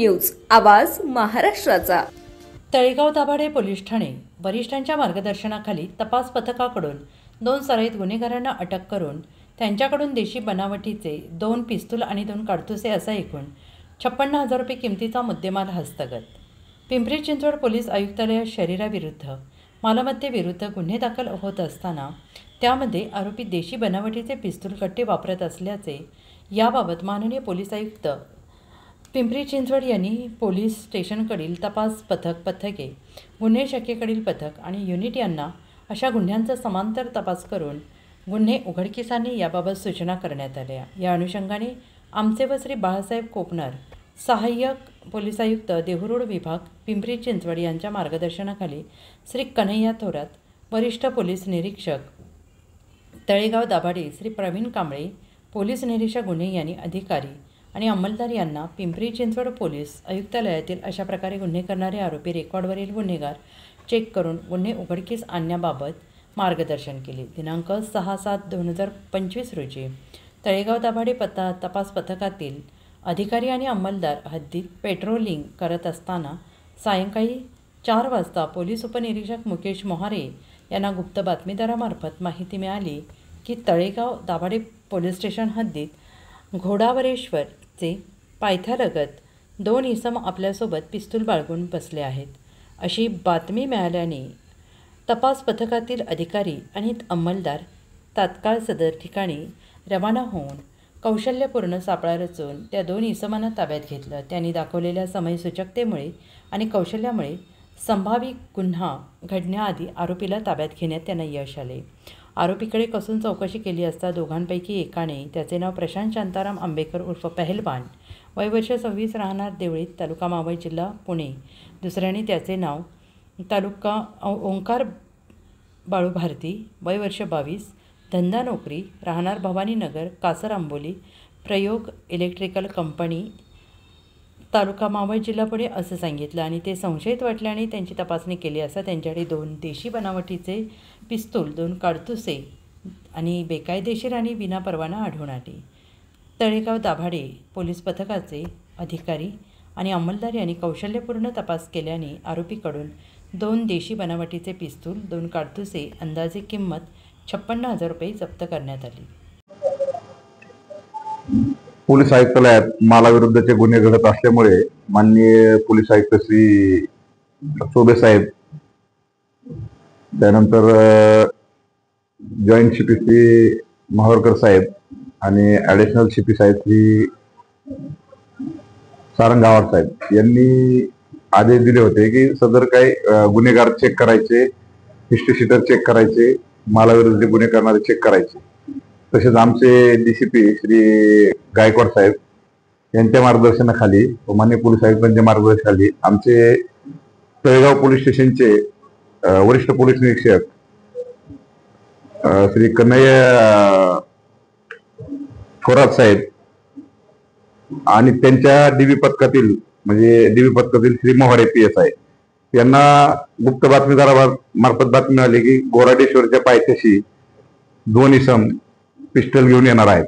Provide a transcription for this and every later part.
News, आवाज महाराष्ट्राचा। Talegaon Dabhade police Thane वरिष्ठांच्या मार्गदर्शनाखाली तपास पथकाकडून 2 सराईत गुन्हेगारांना अटक करून त्यांच्याकडून देशी बनावटीचे 2 पिस्तूल आणि 2 काडतुसे असा एकूण 56,000 रुपये किमतीचा मुद्देमाल हस्तगत। पिंपरी चिंचवड पोलीस आयुक्तालयात शरीराविरुद्ध मालमत्तेविरुद्ध गुन्हे दाखल होत असताना त्यामध्ये आरोपी देशी बनावटीचे पिस्तूल कट्टे वापरत असल्याचे याबाबत माननीय पोलीस आयुक्त पिंपरी चिंचवड यांनी पोलीस स्टेशनकडील तपास पथके, गुन्हे शाखेकडील पथक आणि युनिट यांना अशा गुन्ह्यांचा समांतर तपास करून गुन्हे उघडकीस आणणे याबाबत सूचना करण्यात आल्या। या अनुषंगाने आमचे व श्री बाळासाहेब कोपनर, सहाय्यक पोलीस आयुक्त देहूरोड विभाग पिंपरी चिंचवड यांच्या मार्गदर्शनाखाली श्री कन्हैया थोरात, वरिष्ठ पोलीस निरीक्षक तळेगाव दाभाडे श्री प्रवीण कांबळे, पोलीस निरीक्षक गुन्हे यांनी अधिकारी आणि अंमलदार यांना पिंपरी चिंचवड पोलीस आयुक्तालयातील अशा प्रकारे गुन्हे करणारे आरोपी रेकॉर्डवरील गुन्हेगार चेक करून गुन्हे उघडकीस आणण्याबाबत मार्गदर्शन केले। दिनांक 6/7/2025 रोजी तळेगाव दाभाडे तपास पथकातील अधिकारी आणि अंमलदार हद्दीत पेट्रोलिंग करत असताना सायंकाळी 4 वाजता पोलीस उपनिरीक्षक मुकेश मोहारे यांना गुप्त बातमीदारामार्फत माहिती मिळाली की तळेगाव दाभाडे पोलीस स्टेशन हद्दीत घोडावरेश्वरचे पायथ्यालगत 2 इसम आपल्यासोबत पिस्तूल बाळगून बसले आहेत अशी बातमी मिळाल्याने तपास पथकातील अधिकारी आणि अंमलदार तात्काळ सदर ठिकाणी रवाना होऊन कौशल्यपूर्ण सापळा रचून त्या 2 इसमांना ताब्यात घेतलं। त्यांनी दाखवलेल्या समयसूचकतेमुळे आणि कौशल्यामुळे संभावित गुन्हा घडण्याआधी आरोपीला ताब्यात घेण्यात त्यांना यश आले। आरोपीकडे कसून चौकशी केली असता दोघांपैकी एकाने, त्याचे नाव प्रशांत शांताराम आंबेकर उर्फ पहलवान, वय वर्ष 26, राहणार देवळीत, तालुका मावळ, जिल्हा पुणे, दुसऱ्याने त्याचे नाव तालुका ओंकार बाळू भारती, वय वर्ष 22, धंदा नोकरी, राहणार भवानीनगर, कासर आंबोली, प्रयोग इलेक्ट्रिकल कंपनी, तालुका मावळ, जिल्हा पुणे असं सांगितलं आणि ते संशयित वाटल्याने त्यांची तपासणी केली असता त्यांच्याकडे 2 देशी बनावटीचे पिस्तूल, 2 काडतुसे आणि बेकायदेशीर आणि विनापरवाना आढळून आले। तळेगाव दाभाडे पोलीस पथकाचे अधिकारी आणि अंमलदार यांनी कौशल्यपूर्ण तपास केल्याने आरोपीकडून 2 देशी बनावटीचे पिस्तूल, 2 काडतुसे, अंदाजे किंमत 56,000 रुपये जप्त करण्यात आली। पोलीस आयुक्तालयात मालाविरुद्धचे गुन्हे घडत असल्यामुळे माननीय पोलीस आयुक्त श्री चोबे साहेब, त्यानंतर जॉईंट सीपी श्री महावरकर साहेब आणि ॲडिशनल सीपी साहेब श्री सारंगावर साहेब यांनी आदेश दिले होते की सदर काही गुन्हेगार चेक करायचे, हिस्ट्री शीटर चेक करायचे, मालाविरुद्ध गुन्हे करणारे चेक करायचे। तसेच आमचे DCP श्री गायकवाड साहेब यांच्या मार्गदर्शनाखाली व माननीय पोलीस आयुक्तांच्या मार्गदर्शनाखाली आमचे तळेगाव पोलीस स्टेशनचे वरिष्ठ पोलीस निरीक्षक श्री कन्हैया थोरात साहेब आणि त्यांच्या DB पथकातील श्री मोहारे PSI यांना गुप्त बातमीदारामार्फत बातमी मिळाली की घोडाडेश्वरच्या पायथ्याशी 2 इसम पिस्टल घेऊन येणार आहेत।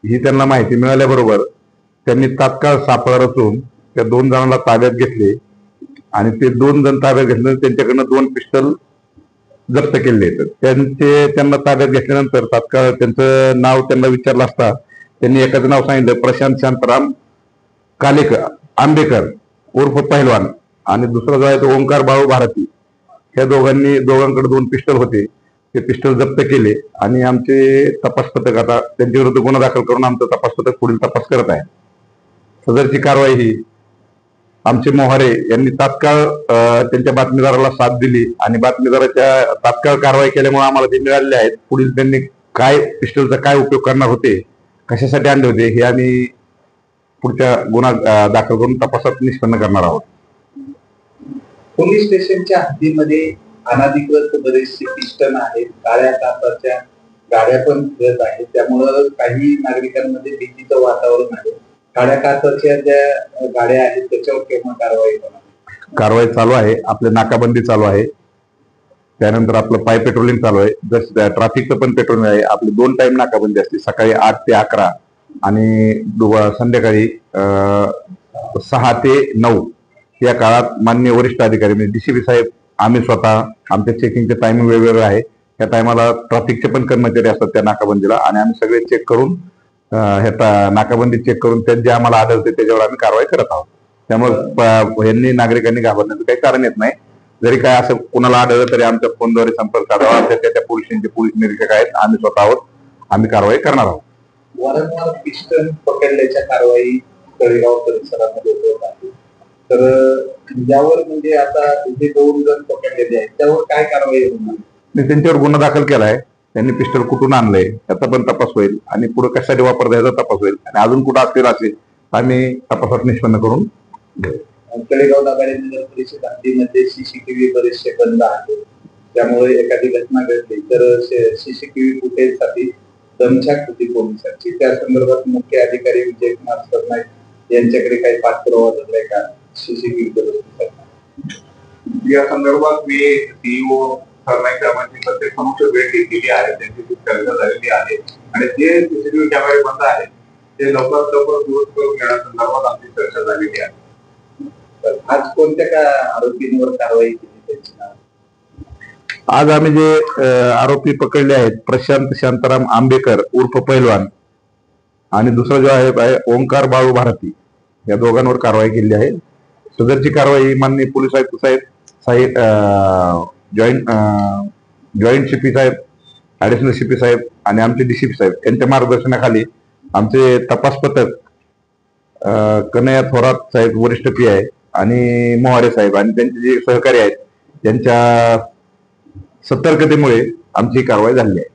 ही त्यांना माहिती मिळाल्याबरोबर त्यांनी तात्काळ सापळा रचून त्या 2 जणांना ताब्यात घेतले आणि ते 2 जण ताब्यात घेतल्यानंतर त्यांच्याकडनं 2 पिस्टल जप्त केले। त्यांना ताब्यात घेतल्यानंतर तात्काळ त्यांचं नाव त्यांना विचारलं असता त्यांनी एकाचं नाव सांगितलं, प्रशांत शांताराम आंबेकर उर्फ पहलवान, आणि दुसरा जो आहे तो ओंकार बाळू भारती। ह्या दोघांकडे 2 पिस्टल होते, ते पिस्टल जप्त केले आणि आमचे तपास पथक आता त्यांच्या विरुद्ध गुन्हा दाखल करून आमचं तपास पथक पुढील तपास करत आहे। सदरची कारवाई ही आमचे मोहारे यांनी तात्काळ त्यांच्या बातमीदाराला साथ दिली आणि बातमीदाराच्या तात्काळ कारवाई केल्यामुळे आम्हाला ते मिळालेले आहेत। पुढील त्यांनी पिस्टलचा काय उपयोग करणार होते, कशासाठी आणले होते, हे आम्ही पुढच्या गुन्हा दाखल करून तपासात निष्पन्न करणार आहोत। पोलीस स्टेशनच्या हद्दीमध्ये अनाधिकृत बरेचसे पिस्टन आहेत, काळ्या काचाच्या गाड्या पण फिरत आहेत, त्यामुळं काही नागरिकांमध्ये भीतीचं वातावरण आहे। काळ्या काचाच्या ज्या गाड्या आहेत त्याच्यावर केव्हा कारवाई होणार? कारवाई चालू आहे, आपले नाकाबंदी चालू आहे, त्यानंतर आपलं पाय पेट्रोलिंग चालू आहे, जसं ट्रॅफिकचं पण पेट्रोलिंग आहे। आपली 2 टाइम नाकाबंदी असते, सकाळी 8 ते 11 आणि संध्याकाळी 6 ते 9 या काळात मान्य वरिष्ठ अधिकारी म्हणजे डीसीपी साहेब, आम्ही स्वतः, आमच्या चेकिंगचे टायमिंग वेगवेगळे आहे. त्या टायमाला ट्रॅफिकचे पण कर्मचारी असतात त्या नाकाबंदीला, आणि आम्ही सगळे चेक करून नाकाबंदी चेक करून त्यात जे आम्हाला आढळते त्याच्यावर आम्ही कारवाई करत आहोत. त्यामुळे यांनी नागरिकांनी घाबरण्याचं काही कारण येत नाही. जरी काय असं कोणाला आढळलं तरी आमच्या फोनद्वारे संपर्क साधावा. त्या पोलिसांचे पोलीस निरीक्षक आहेत, आम्ही स्वतः आहोत, आम्ही कारवाई करणार आहोत. वारंवार पिस्टन पकडल्याच्या कारवाई तळेगाव परिसरामध्ये होत आहे. तर यावर म्हणजे आता जे 2 जण पकडलेले आहेत त्यावर काय कारवाई होणार? मी त्यांच्यावर गुन्हा दाखल केलाय. त्यांनी पिस्टल कुठून आणलंय याचा पण तपास होईल, आणि पुढे कशासाठी वापरता याचा तपास होईल, आणि अजून कुठं असलेला असेल आम्ही तपासात निष्पन्न करून घेऊ. तळेगाव दाभाडे नगर परिषद हद्दीमध्ये सीसीटीव्ही बरेचसे बंद आहेत. त्यामुळे एखादी घटना घडली तर सीसीटीव्ही फुटेजसाठी दमछाक होती पोलिसांची. त्या संदर्भात मुख्य अधिकारी विजयकुमार सरनाईक यांच्याकडे काही पाठपुरावा झालाय का सीसीटीव्ही दुरुस्तीसाठी? या संदर्भात मी सीईओ सरनाईक साहेबांची प्रत्येक समक्ष भेट घेतलेली आहे, त्यांची चर्चा झालेली आहे, आणि जे सीसीटीव्ही कॅमेरे बंद आहेत ते लवकरात लवकर दुरुस्त करून घेण्यासंदर्भात आमची चर्चा झालेली आहे. आज कोणत्या आरोपींवर कारवाई केली त्याची नाव? आज आम्ही जे आरोपी पकडले आहेत, प्रशांत शांताराम आंबेकर उर्फ पैलवान, आणि दुसरा जो आहे ओंकार बाळू भारती, या दोघांवर कारवाई केली आहे. सदरची कारवाई माननीय पोलीस आयुक्त साहेब, जॉईंट सीपी साहेब, ऍडिशनल सीपी साहेब आणि आमचे डीसीपी साहेब यांच्या मार्गदर्शनाखाली आमचे तपास पथक कन्हैया थोरात साहेब वरिष्ठ PI आणि मोहारे साहेब आणि त्यांचे जे सहकारी आहेत त्यांच्या सतर्कतेमुळे आमची कारवाई झाली आहे.